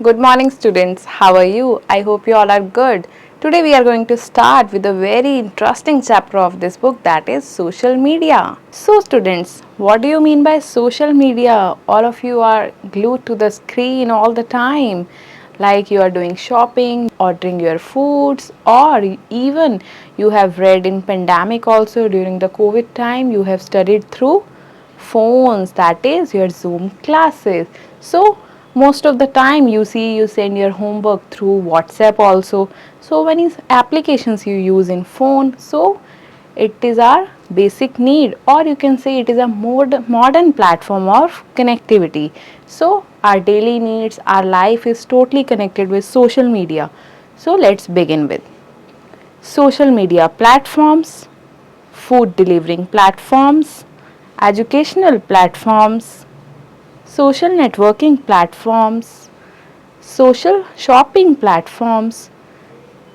Good morning, students. How are you? I hope you all are good. Today, we are going to start with a very interesting chapter of this book, that is social media. So, students, what do you mean by social media? All of you are glued to the screen all the time, like you are doing shopping, ordering your foods, or even you have read in pandemic also during the COVID time, you have studied through phones, that is your Zoom classes. So most of the time you see you send your homework through WhatsApp also. So many applications you use in phone. So it is our basic need, or you can say it is a modern platform of connectivity. So our daily needs, our life is totally connected with social media. So let's begin with social media platforms, food delivering platforms, educational platforms, social networking platforms, social shopping platforms,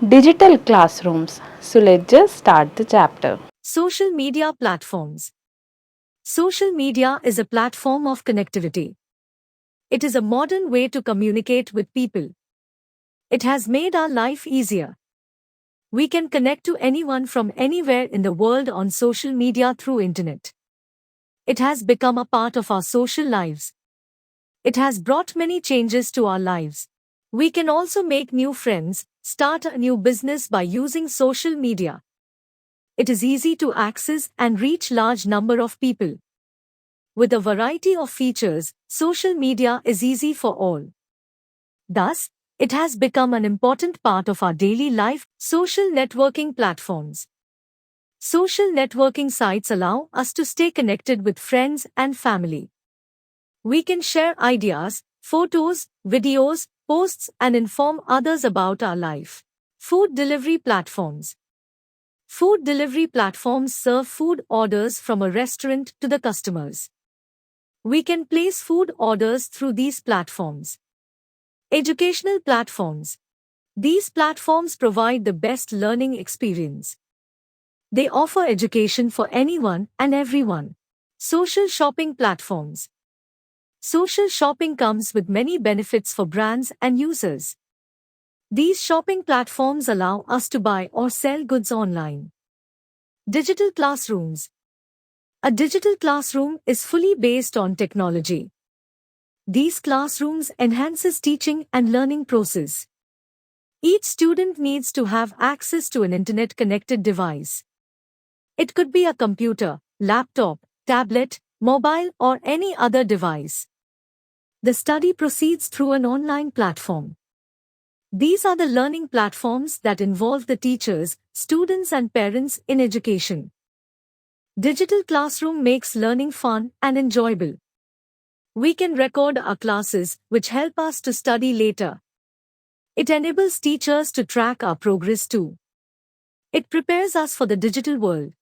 digital classrooms. So let's just start the chapter. Social media platforms. Social media is a platform of connectivity. It is a modern way to communicate with people. It has made our life easier. We can connect to anyone from anywhere in the world on social media through internet. It has become a part of our social lives. It has brought many changes to our lives. We can also make new friends, start a new business by using social media. It is easy to access and reach large number of people. With a variety of features, social media is easy for all. Thus, it has become an important part of our daily life. Social networking platforms. Social networking sites allow us to stay connected with friends and family. We can share ideas, photos, videos, posts, and inform others about our life. Food delivery platforms. Food delivery platforms serve food orders from a restaurant to the customers. We can place food orders through these platforms. Educational platforms. These platforms provide the best learning experience. They offer education for anyone and everyone. Social shopping platforms. Social shopping comes with many benefits for brands and users. These shopping platforms allow us to buy or sell goods online. Digital classrooms. A digital classroom is fully based on technology. These classrooms enhances teaching and learning process. Each student needs to have access to an internet-connected device. It could be a computer, laptop, tablet, mobile or any other device. The study proceeds through an online platform. These are the learning platforms that involve the teachers, students and parents in education. Digital classroom makes learning fun and enjoyable. We can record our classes, which help us to study later. It enables teachers to track our progress too. It prepares us for the digital world.